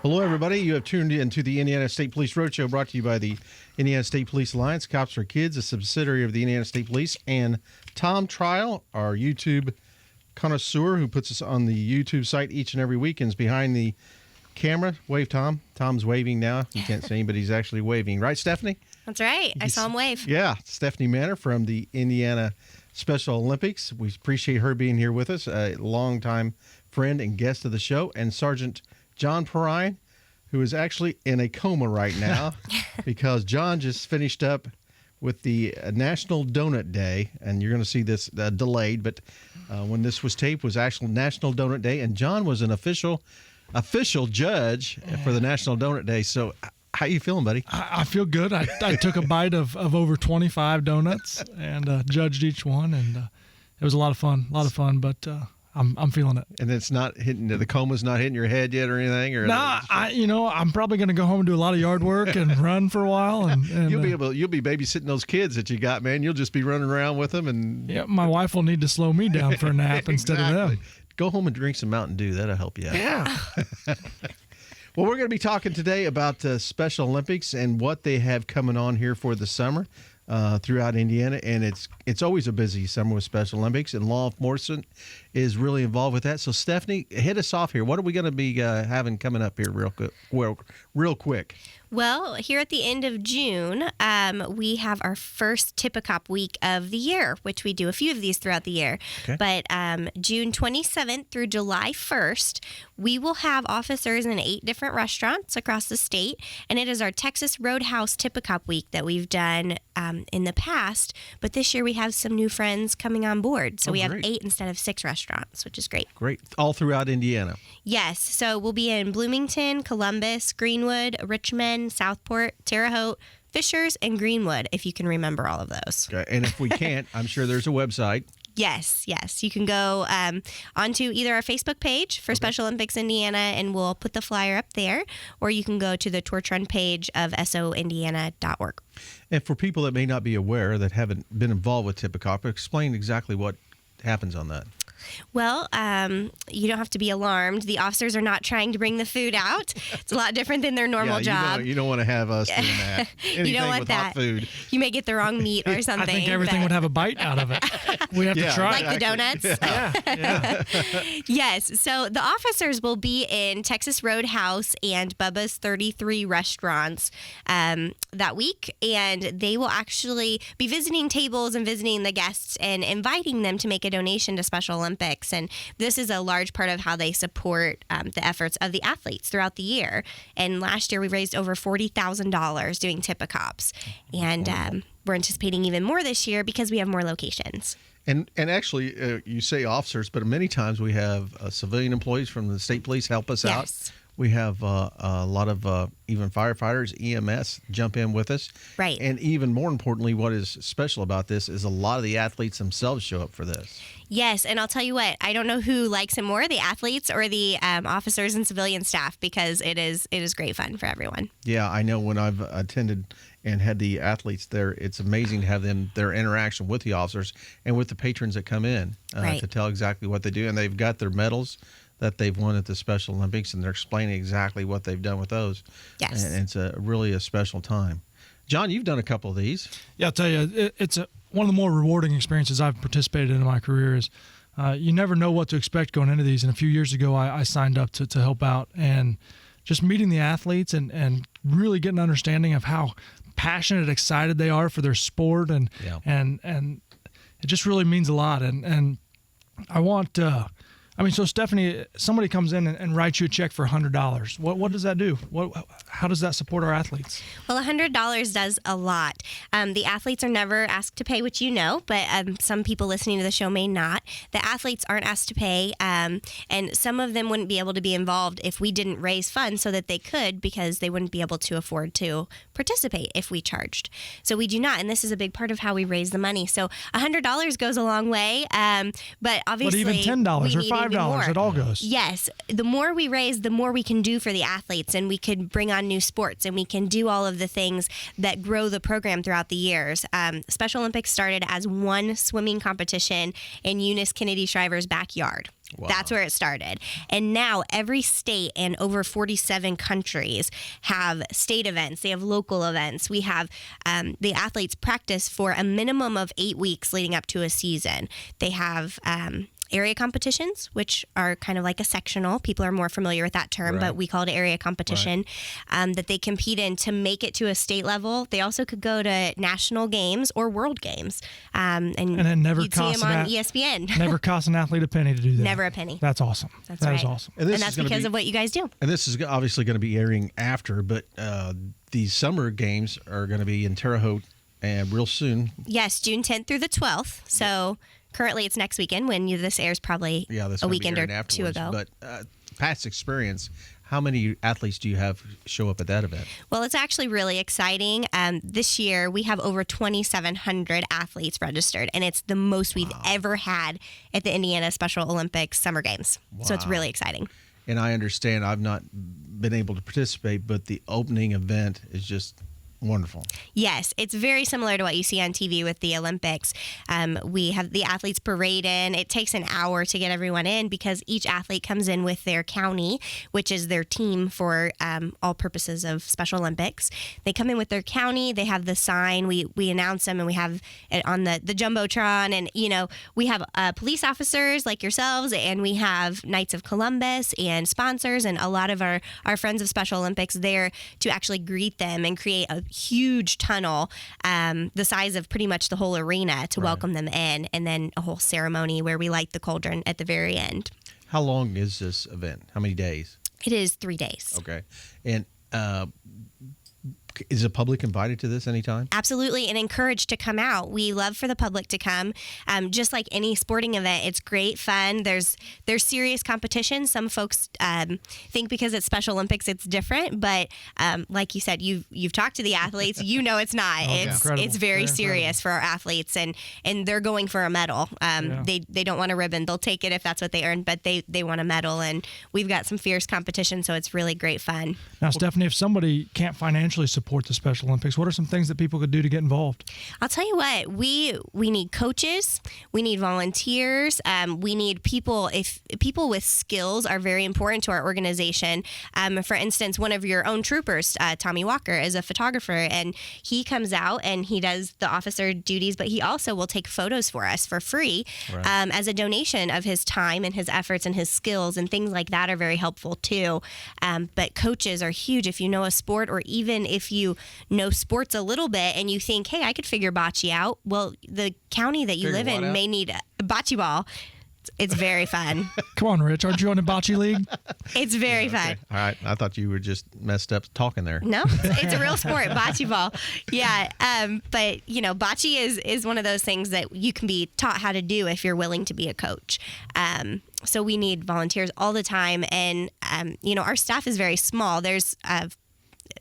Hello, everybody. You have tuned in to the Indiana State Police Roadshow, brought to you by the Indiana State Police Alliance, Cops for Kids, a subsidiary of the Indiana State Police, and Tom Trial, our YouTube connoisseur who puts us on the YouTube site each and every week and is behind the camera. Wave, Tom. Tom's waving now. You can't see him, but he's actually waving. Right, Stephanie? That's right. I saw him wave. Yeah, Stephanie Manor from the Indiana Special Olympics. We appreciate her being here with us, a longtime friend and guest of the show, and Sergeant John Perrine, who is actually in a coma right now because John just finished up with the National Donut Day, and you're going to see this delayed, but when this was taped was actual National Donut Day, and John was an official judge for the National Donut Day. So how you feeling, buddy? I feel good. I took a bite of over 25 donuts and judged each one, and it was a lot of fun, but I'm feeling it. And it's not hitting, the coma's not hitting your head yet or anything? Or nah, I'm probably going to go home and do a lot of yard work and run for a while. And you'll be babysitting those kids that you got, man. You'll just be running around with them. And yeah, my wife will need to slow me down for a nap instead of them. Go home and drink some Mountain Dew. That'll help you out. Yeah. Well, we're going to be talking today about Special Olympics and what they have coming on here for the summer throughout Indiana. And it's always a busy summer with Special Olympics, and law enforcement is really involved with that. So, Stephanie, hit us off here. What are we going to be having coming up here real quick? Well, here at the end of June, we have our first Tip-A-Cop week of the year, which we do a few of these throughout the year. Okay. But June 27th through July 1st, we will have officers in 8 different restaurants across the state, and it is our Texas Roadhouse Tip-A-Cop week that we've done in the past. But this year we have some new friends coming on board, so we have 8 instead of 6 restaurants, which is great. Great. All throughout Indiana. Yes. So we'll be in Bloomington, Columbus, Greenwood, Richmond, Southport, Terre Haute, Fishers, and Greenwood, if you can remember all of those. Okay. And if we can't, I'm sure there's a website. Yes. You can go onto either our Facebook page for Special Olympics Indiana, and we'll put the flyer up there, or you can go to the Torch Run page of soindiana.org. And for people that may not be aware, that haven't been involved with Tip-A-Cop, explain exactly what happens on that. Well, you don't have to be alarmed. The officers are not trying to bring the food out. It's a lot different than their normal job. You don't want to have us doing that. You don't want with that. Hot food. You may get the wrong meat or something. I think everything would have a bite out of it. We have to try. Like the donuts? Yeah. Yes. So the officers will be in Texas Roadhouse and Bubba's 33 restaurants that week, and they will actually be visiting tables and visiting the guests and inviting them to make a donation to Special Olympics. And this is a large part of how they support the efforts of the athletes throughout the year. And last year we raised over $40,000 doing Tip-A-Cops. And we're anticipating even more this year because we have more locations. And actually, you say officers, but many times we have civilian employees from the state police help us out. We have a lot of even firefighters, EMS, jump in with us. Right. And even more importantly, what is special about this is a lot of the athletes themselves show up for this. Yes, and I'll tell you what, I don't know who likes it more, the athletes or the officers and civilian staff, because it is great fun for everyone. Yeah, I know when I've attended and had the athletes there, it's amazing to have their interaction with the officers and with the patrons that come in to tell exactly what they do. And they've got their medals that they've won at the Special Olympics, and they're explaining exactly what they've done with those. Yes. And it's really a special time. John, you've done a couple of these. Yeah, I'll tell you, it's one of the more rewarding experiences I've participated in my career. Is you never know what to expect going into these. And a few years ago, I signed up to help out, and just meeting the athletes and really getting an understanding of how passionate, excited they are for their sport, and it just really means a lot. And I want. So Stephanie, somebody comes in and writes you a check for $100. What does that do? How does that support our athletes? Well, $100 does a lot. The athletes are never asked to pay, which you know, but some people listening to the show may not. The athletes aren't asked to pay, and some of them wouldn't be able to be involved if we didn't raise funds so that they could, because they wouldn't be able to afford to participate if we charged. So we do not, and this is a big part of how we raise the money. So $100 goes a long way, but obviously, but even $10 or $5. It all goes. Yes. The more we raise, the more we can do for the athletes, and we can bring on new sports, and we can do all of the things that grow the program throughout the years. Special Olympics started as one swimming competition in Eunice Kennedy Shriver's backyard. That's where it started. And now every state and over 47 countries have state events. They have local events. We have the athletes practice for a minimum of 8 weeks leading up to a season. They have area competitions, which are kind of like a sectional. People are more familiar with that term, but we call it area competition, that they compete in to make it to a state level. They also could go to national games or world games. And it never you'd see costs them on ESPN. Never costs an athlete a penny to do that. Never a penny. That's awesome. That's That right. is awesome. And that's because of what you guys do. And this is obviously going to be airing after, but these summer games are going to be in Terre Haute and real soon. Yes, June 10th through the 12th. So currently it's next weekend when this airs probably this a will be weekend or airing two afterwards. ago. But past experience, how many athletes do you have show up at that event? Well, it's actually really exciting. This year, we have over 2,700 athletes registered, and it's the most we've ever had at the Indiana Special Olympics Summer Games. So it's really exciting. And I understand I've not been able to participate, but the opening event is just wonderful. Yes, it's very similar to what you see on TV with the Olympics. We have the athletes parade in. It takes an hour to get everyone in because each athlete comes in with their county, which is their team for all purposes of Special Olympics. They come in with their county. They have the sign. We announce them, and we have it on the Jumbotron. And, we have police officers like yourselves, and we have Knights of Columbus and sponsors and a lot of our friends of Special Olympics there to actually greet them and create a huge tunnel the size of pretty much the whole arena to welcome them in, and then a whole ceremony where we light the cauldron at the very end. How long is this event? How many days? It is 3 days. Okay. And is the public invited to this anytime? Absolutely, and encouraged to come out. We love for the public to come. Just like any sporting event, it's great fun. There's serious competition. Some folks think because it's Special Olympics, it's different, but like you said, you've talked to the athletes. You know it's not. It's very serious for our athletes, and they're going for a medal. They don't want a ribbon. They'll take it if that's what they earn, but they want a medal, and we've got some fierce competition, so it's really great fun. Now, Stephanie, if somebody can't financially support the Special Olympics, what are some things that people could do to get involved? I'll tell you what, we need coaches, we need volunteers, we need people. If people with skills are very important to our organization. For instance, one of your own troopers, Tommy Walker, is a photographer, and he comes out and he does the officer duties, but he also will take photos for us for free as a donation of his time and his efforts and his skills, and things like that are very helpful too. But coaches are huge. If you know a sport, or even if you know sports a little bit and you think, hey, I could figure bocce out. Well, the county that you live in may need a bocce ball. It's very fun. Come on, Rich. Aren't you on the bocce league? It's very fun. All right. I thought you were just messed up talking there. No, it's a real sport, bocce ball. Yeah. But, bocce is one of those things that you can be taught how to do if you're willing to be a coach. So we need volunteers all the time. And, our staff is very small. There's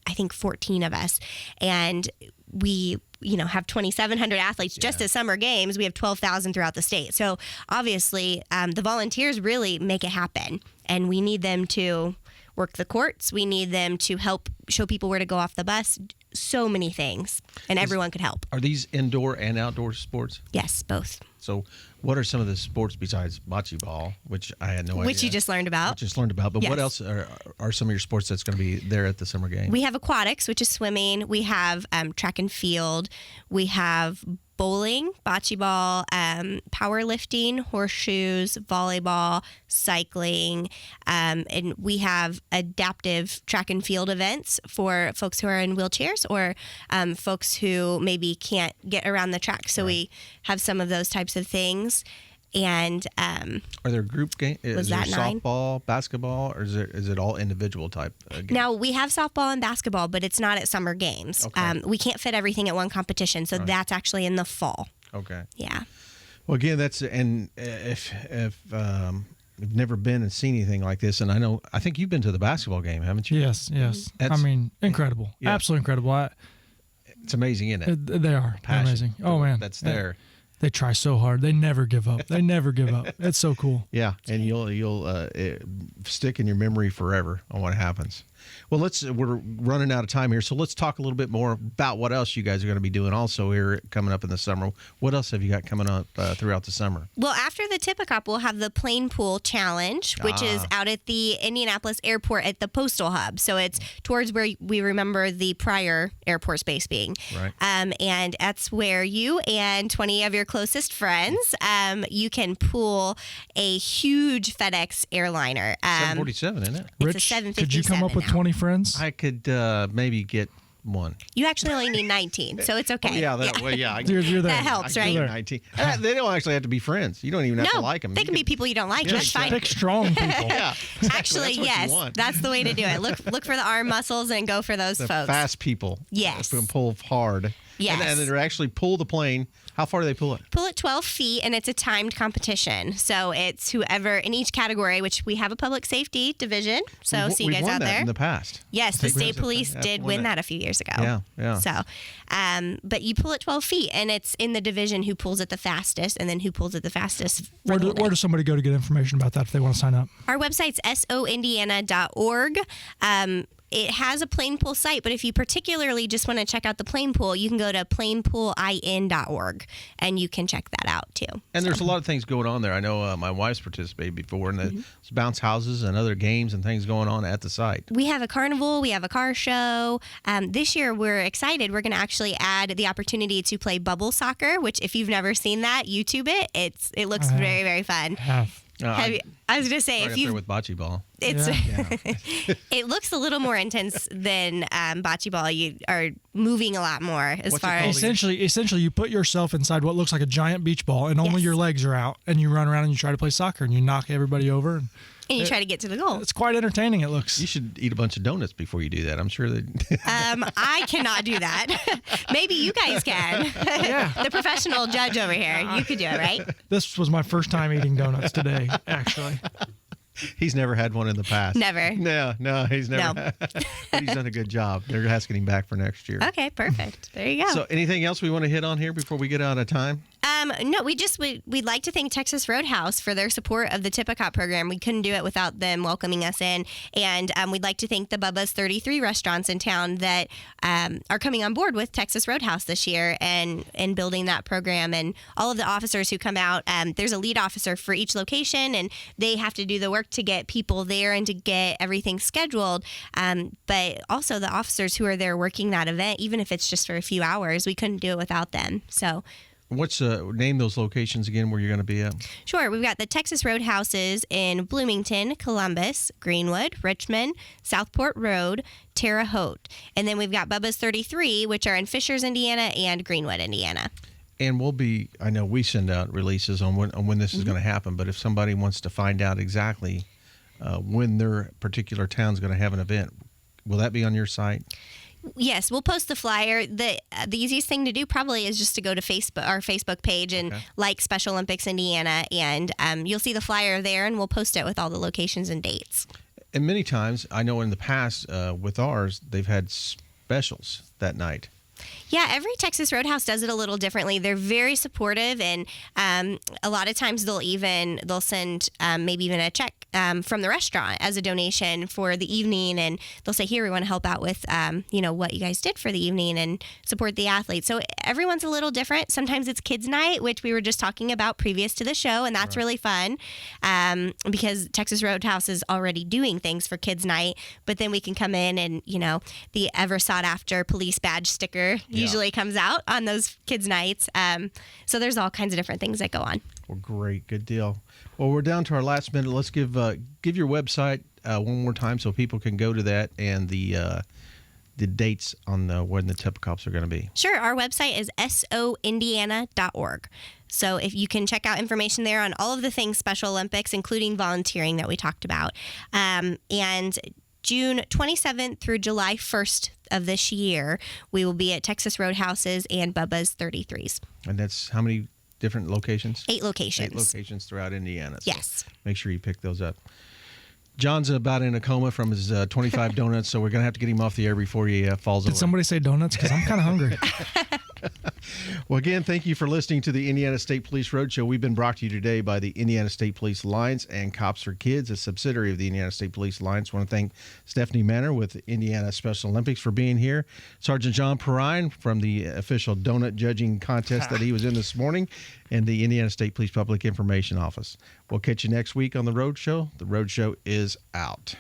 I think 14 of us, and we have 2,700 athletes just at summer games. We have 12,000 throughout the state. So obviously the volunteers really make it happen, and we need them to work the courts. We need them to help show people where to go off the bus. So many things, and everyone could help. Are these indoor and outdoor sports? Yes, both. So what are some of the sports besides bocce ball, which I had no idea? Which you just learned about. But Yes. what else are some of your sports that's going to be there at the summer game? We have aquatics, which is swimming. We have track and field. We have bowling, bocce ball, powerlifting, horseshoes, volleyball, cycling, and we have adaptive track and field events for folks who are in wheelchairs or folks who maybe can't get around the track. So we have some of those types of things. And are there group games? Is there softball, basketball, or is it all individual type games? Now, we have softball and basketball, but it's not at summer games. Okay. We can't fit everything at one competition, so that's actually in the fall. Okay. Yeah. Well, again, if you've never been and seen anything like this, and I think you've been to the basketball game, haven't you? Yes. Incredible. Yeah. Absolutely incredible. It's amazing, isn't it? They are. They're amazing. Oh, man. That's there. They try so hard. They never give up. It's so cool. Yeah, and you'll stick in your memory forever on what happens. Well, we're running out of time here, so let's talk a little bit more about what else you guys are going to be doing also here coming up in the summer. What else have you got coming up throughout the summer? Well, after the Tippecanoe, we'll have the Plane Pool Challenge, which is out at the Indianapolis Airport at the Postal Hub. So it's towards where we remember the prior airport space being. Right. And that's where you and 20 of your closest friends, you can pool a huge FedEx airliner. 747, isn't it? It's a Rich, 757 could you come up with now. 20 friends? I could maybe get one. You actually only need 19, so it's okay. Well, yeah. You're there. That helps, right? 19. They don't actually have to be friends. You don't even have to like them. They can be people you don't like. Just That's fine. pick strong people. Yeah. Actually, That's what you yes, want. that's the way to do it. Look for the arm muscles and go for those The folks. fast people. Yes. Who can pull hard. Yes. And they actually pull the plane. How far do they pull it? Pull it 12 feet, and it's a timed competition. So it's whoever in each category, which we have a public safety division. So see you We've guys won out that there. in the past. Yes, the think we state have- police yeah, did won win that. that a few years ago. Yeah. So, but you pull it 12 feet, and it's in the division who pulls it the fastest, and then who pulls it the fastest. Where does somebody go to get information about that if they want to sign up? Our website's soindiana.org. It has a plane pool site, but if you particularly just want to check out the plane pool, you can go to planepoolin.org, and you can check that out too. And there's a lot of things going on there. I know my wife's participated before, and there's bounce houses and other games and things going on at the site. We have a carnival. We have a car show. This year, we're excited. We're going to actually add the opportunity to play bubble soccer, which if you've never seen that, YouTube it. It looks very, very fun. I was going to say, Right if up you there with bocce ball. it's Yeah. it looks a little more intense than bocce ball. You are moving a lot more as What's it far called as Essentially, you put yourself inside what looks like a giant beach ball, and only Yes. your legs are out, and you run around and you try to play soccer, and you knock everybody over. and you try to get to the goal. It's quite entertaining. It looks. You should eat a bunch of donuts before you do that. I'm sure that. I cannot do that. Maybe you guys can. Yeah. The professional judge over here. You could do it, right? This was my first time eating donuts today, actually. He's never had one in the past. Never. No, he's never. No. But he's done a good job. They're asking him back for next year. Okay, perfect. There you go. So, anything else we want to hit on here before we get out of time? No, we'd like to thank Texas Roadhouse for their support of the Tippecanoe program. We couldn't do it without them welcoming us in. And we'd like to thank the Bubba's 33 restaurants in town that are coming on board with Texas Roadhouse this year and building that program. And all of the officers who come out, there's a lead officer for each location, and they have to do the work to get people there and to get everything scheduled. But also the officers who are there working that event, even if it's just for a few hours, we couldn't do it without them. So What's name those locations again where you're going to be at? sure, we've got the Texas Roadhouses in Bloomington, Columbus, Greenwood, Richmond, Southport Road, Terre Haute. And then we've got Bubba's 33, which are in Fishers, Indiana, and Greenwood, Indiana. And I know we send out releases on when this is going to happen, but if somebody wants to find out exactly when their particular town's going to have an event, will that be on your site? Yes, we'll post the flyer. The easiest thing to do probably is just to go to our Facebook page and like Special Olympics Indiana, and you'll see the flyer there, and we'll post it with all the locations and dates. And many times, I know in the past with ours, they've had specials that night. Yeah, every Texas Roadhouse does it a little differently. They're very supportive, and a lot of times they'll send maybe even a check from the restaurant as a donation for the evening, and they'll say, "Here, we want to help out with what you guys did for the evening and support the athletes." So everyone's a little different. Sometimes it's kids' night, which we were just talking about previous to the show, and that's really fun because Texas Roadhouse is already doing things for kids' night. But then we can come in and the ever sought after police badge sticker usually comes out on those kids' nights. So there's all kinds of different things that go on. Well, great. Good deal. Well, we're down to our last minute. Let's give your website one more time so people can go to that and the dates on when the Tippecanoes are going to be. Sure. Our website is soindiana.org. So if you can check out information there on all of the things Special Olympics, including volunteering that we talked about. And June 27th through July 1st of this year, we will be at Texas Roadhouses and Bubba's 33s. And that's how many different locations? 8 locations. 8 locations throughout Indiana. So Yes. make sure you pick those up. John's about in a coma from his 25 donuts, so we're going to have to get him off the air before he falls over. Did somebody say donuts? Because I'm kind of hungry. Well, again, thank you for listening to the Indiana State Police Roadshow. We've been brought to you today by the Indiana State Police Alliance and Cops for Kids, a subsidiary of the Indiana State Police Alliance. I want to thank Stephanie Manor with Indiana Special Olympics for being here. Sergeant John Perrine from the official donut judging contest that he was in this morning, and the Indiana State Police Public Information Office. We'll catch you next week on The Roadshow. The Roadshow is out.